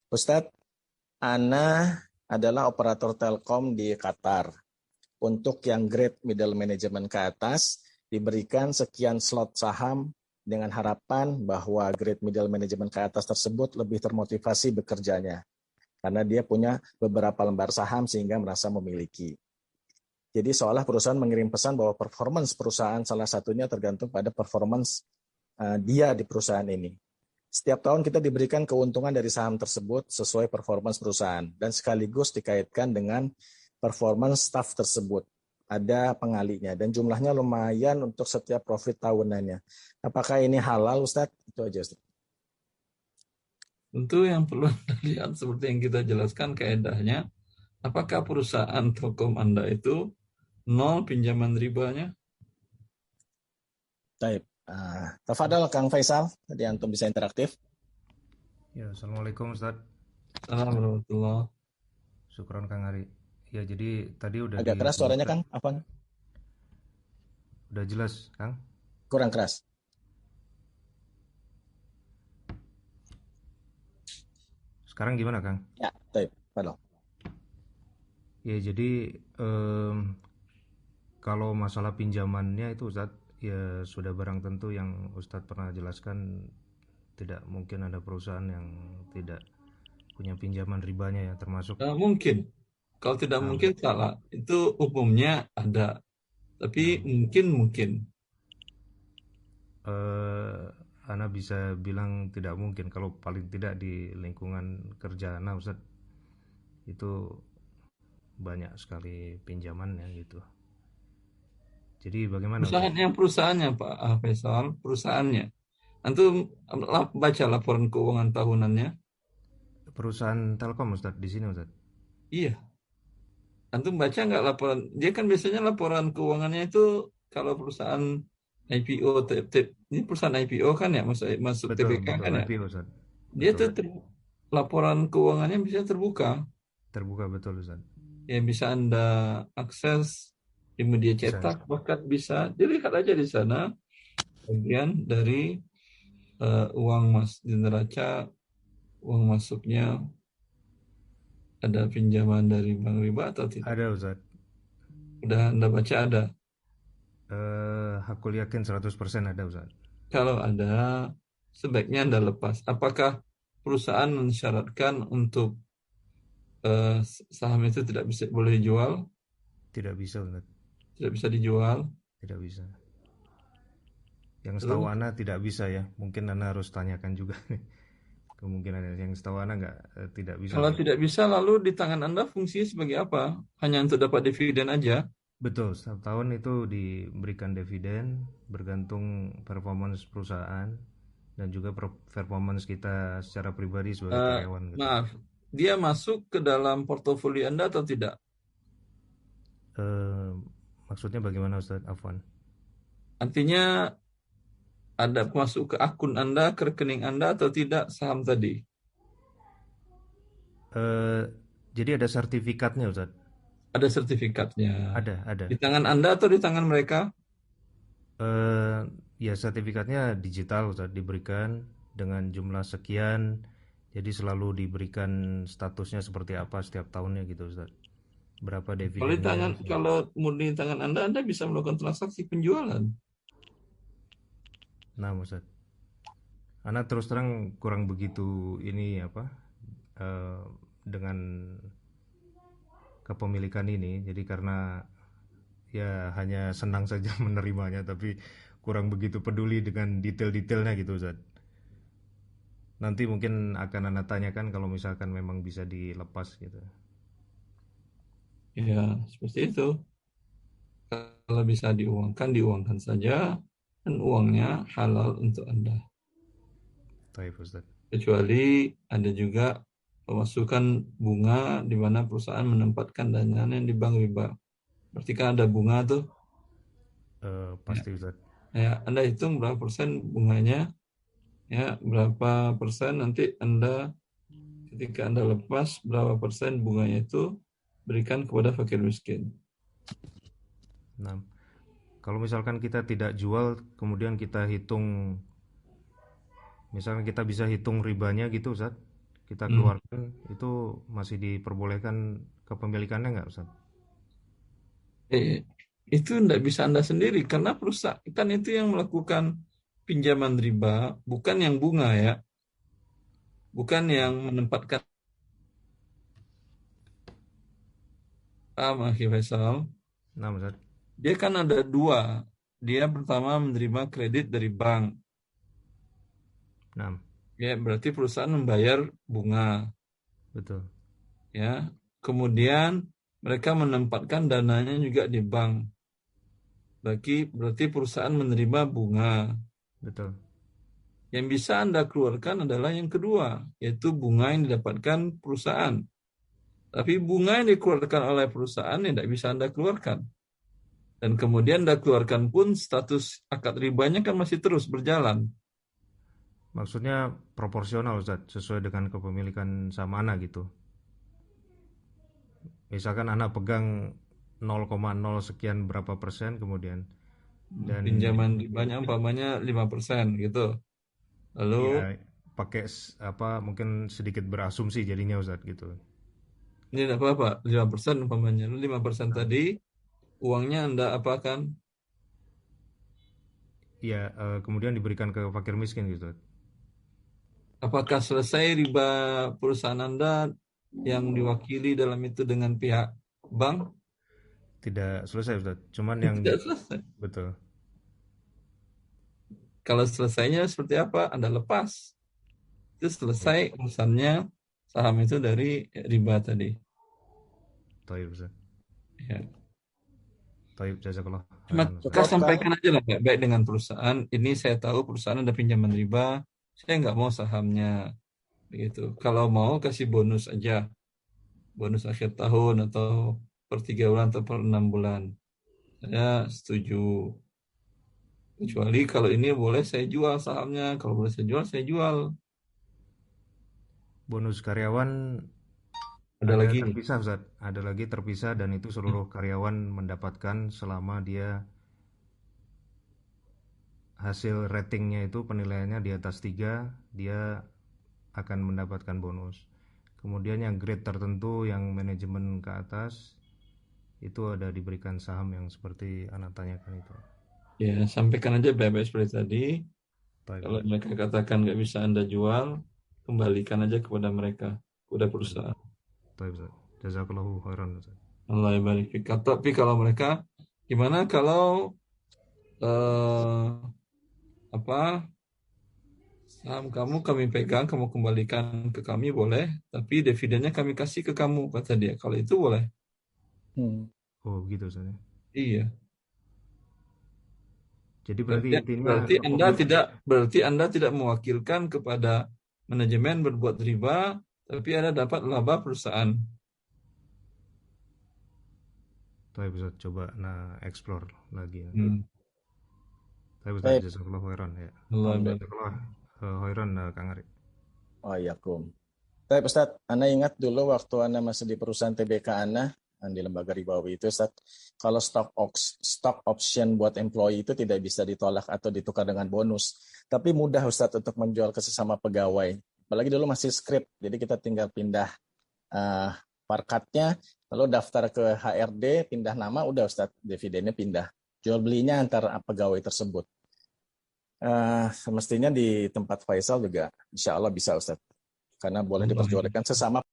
Ustadz, Ana adalah operator Telkom di Qatar. Untuk yang grade middle management ke atas, diberikan sekian slot saham dengan harapan bahwa grade middle management ke atas tersebut lebih termotivasi bekerjanya. Karena dia punya beberapa lembar saham sehingga merasa memiliki. Jadi seolah perusahaan mengirim pesan bahwa performance perusahaan salah satunya tergantung pada performance dia di perusahaan ini. Setiap tahun kita diberikan keuntungan dari saham tersebut sesuai performance perusahaan dan sekaligus dikaitkan dengan performance staff tersebut. Ada pengalinya dan jumlahnya lumayan untuk setiap profit tahunannya. Apakah ini halal, Ustadz? Itu aja, Ustadz. Tentu yang perlu Anda lihat seperti yang kita jelaskan kaedahnya, apakah perusahaan Telkom Anda itu nol pinjaman ribanya? Baik. Tafadhol Kang Faisal, tadi antum bisa interaktif. Ya, Assalamualaikum Ustaz. Assalamualaikum warahmatullahi. Syukron Kang Ari. Ya, jadi tadi udah Agak keras suaranya, Kang. Afwan. Udah jelas, Kang? Kurang keras. Sekarang gimana, Kang? Ya, baik. Pardon. Ya, jadi kalau masalah pinjamannya itu Ustaz, ya sudah barang tentu yang Ustaz pernah jelaskan, tidak mungkin ada perusahaan yang tidak punya pinjaman ribanya ya, termasuk Mungkin. Kalau tidak mungkin salah. Itu umumnya ada. Tapi mungkin. Ana bisa bilang tidak mungkin kalau paling tidak di lingkungan kerja Ana Ustaz, itu banyak sekali pinjamannya gitu. Jadi bagaimana Perusahaannya Pak Faisal, perusahaannya. Antum baca laporan keuangan tahunannya? Perusahaan Telkom Ustaz di sini Ustaz. Iya. Antum baca nggak laporan? Dia kan biasanya laporan keuangannya itu kalau perusahaan IPO, ini perusahaan IPO kan ya, masuk Betul, TBK betul kan ya? IPO Ustaz. Dia Betul. tuh laporan keuangannya bisa terbuka. Terbuka betul Ustaz. Ya bisa Anda akses di media cetak, bahkan bisa dilihat aja di sana bagian dari uang di neraca, uang masuknya ada pinjaman dari bank riba atau tidak? Ada Ustaz. Udah Anda baca ada? Aku yakin 100% ada Ustaz. Kalau ada, sebaiknya Anda lepas. Apakah perusahaan mensyaratkan untuk saham itu boleh dijual? Tidak bisa Ustaz. Tidak bisa dijual? Tidak bisa. Yang setahu Ana tidak bisa ya. Mungkin Ana harus tanyakan juga kemungkinan yang setahu Ana tidak bisa. Kalau tidak bisa, lalu di tangan Anda fungsinya sebagai apa? Hanya untuk dapat dividen aja? Betul, setiap tahun itu diberikan dividen bergantung performance perusahaan dan juga performance kita secara pribadi sebagai karyawan gitu. Maaf, dia masuk ke dalam portofolio Anda atau tidak? Maksudnya bagaimana Ustaz Afwan? Artinya ada masuk ke akun Anda, ke rekening Anda atau tidak saham tadi? Jadi ada sertifikatnya Ustaz? Ada sertifikatnya. Ada. Di tangan Anda atau di tangan mereka? Ya sertifikatnya digital Ustaz, diberikan dengan jumlah sekian. Jadi selalu diberikan statusnya seperti apa setiap tahunnya gitu Ustaz. Berapa dividennya? Kalau murni tangan Anda bisa melakukan transaksi penjualan. Nah Ustaz, Ana terus terang kurang begitu ini dengan kepemilikan ini. Jadi karena ya hanya senang saja menerimanya, tapi kurang begitu peduli dengan detail-detailnya gitu Ustaz. Nanti mungkin akan Anda tanyakan kalau misalkan memang bisa dilepas gitu. Ya, seperti itu. Kalau bisa diuangkan saja, dan uangnya halal untuk Anda. Baik Ustaz. Kecuali ada juga pemasukan bunga di mana perusahaan menempatkan dananya di bank riba. Berarti kan ada bunga tuh. Pasti Ustaz. Ya, Anda hitung berapa persen bunganya, ya berapa persen nanti Anda ketika Anda lepas berapa persen bunganya itu berikan kepada fakir miskin. Nah, kalau misalkan kita tidak jual, kemudian kita hitung, misalkan kita bisa hitung ribanya gitu Ustaz, kita keluarkan, itu masih diperbolehkan kepemilikannya nggak, Ustaz? Itu tidak bisa Anda sendiri karena perusahaan kan itu yang melakukan pinjaman riba, bukan yang bunga ya, bukan yang menempatkan. Akhi Faisal, Nah, Ustaz. dia kan ada dua. Dia pertama menerima kredit dari bank, Nah, ya berarti perusahaan membayar bunga, betul. ya. Kemudian mereka menempatkan dananya juga di bank. Berarti perusahaan menerima bunga. Betul. Yang bisa Anda keluarkan adalah yang kedua, yaitu bunga yang didapatkan perusahaan. Tapi bunga yang dikeluarkan oleh perusahaan tidak bisa Anda keluarkan. Dan kemudian Anda keluarkan pun status akad ribanya kan masih terus berjalan. Maksudnya proporsional, Ustaz, sesuai dengan kepemilikan saham anak gitu. Misalkan anak pegang 0,0 sekian berapa persen kemudian, dan Pinjaman ribanya umpamanya 5% gitu. Lalu ya pakai mungkin sedikit berasumsi jadinya, Ustaz, gitu. ini tidak apa-apa, 5% umpamanya. 5% tadi uangnya Anda apakan? Ya, kemudian diberikan ke fakir miskin gitu. Apakah selesai riba perusahaan Anda yang diwakili dalam itu dengan pihak bank? Tidak selesai, Ustaz. Cuman yang Tidak selesai. betul. Kalau selesainya seperti apa? Anda lepas. Itu selesai urusannya saham itu dari riba tadi. Taib, Ustaz. Ya. Taib, jazakallah. Maka sampaikan aja lah baik dengan perusahaan. Ini saya tahu perusahaan ada pinjaman riba. Saya nggak mau sahamnya. Begitu. Kalau mau kasih bonus aja. Bonus akhir tahun atau per 3 bulan atau per 6 bulan. Saya setuju. Kecuali kalau ini boleh saya jual sahamnya. Kalau boleh saya jual. Bonus karyawan Ada lagi. terpisah, Ustaz. Ada lagi terpisah, dan itu seluruh karyawan mendapatkan selama dia hasil ratingnya itu penilaiannya di atas 3, dia akan mendapatkan bonus. Kemudian yang grade tertentu yang manajemen ke atas itu ada diberikan saham yang seperti anak tanyakan itu. Ya, sampaikan aja baik-baik seperti tadi. Baik, Kalau Ustaz. mereka katakan nggak bisa Anda jual, kembalikan aja kepada mereka, kepada perusahaan. Baik, Ustaz. Jazakallahu khairan, Ustaz. Allah barik fik. Tapi kalau mereka, gimana kalau saham kamu kami pegang, kamu kembalikan ke kami boleh, tapi dividennya kami kasih ke kamu, kata dia. Kalau itu boleh. Oh, begitu, Ustaz. Iya. Jadi berarti intinya Berarti Anda tidak mewakilkan kepada manajemen berbuat riba, tapi Anda dapat laba perusahaan. Baik, Ustaz, coba explore lagi. Baik, Ustaz, Baik. jazakallahu khairan ya. Alhamdulillah. Khairan, Kang Ari. Waalaikumsalam. Baik, Ustaz, Ana ingat dulu waktu Ana masih di perusahaan TBK Ana di lembaga ribawi itu, Ustaz, kalau stock option buat employee itu tidak bisa ditolak atau ditukar dengan bonus. Tapi mudah, Ustaz, untuk menjual ke sesama pegawai. Apalagi dulu masih script, jadi kita tinggal pindah markatnya, lalu daftar ke HRD, pindah nama, udah, Ustaz, dividennya pindah. Jual belinya antar pegawai tersebut. Semestinya di tempat Faisal juga insya Allah bisa, Ustaz. Karena boleh diperjualbelikan sesama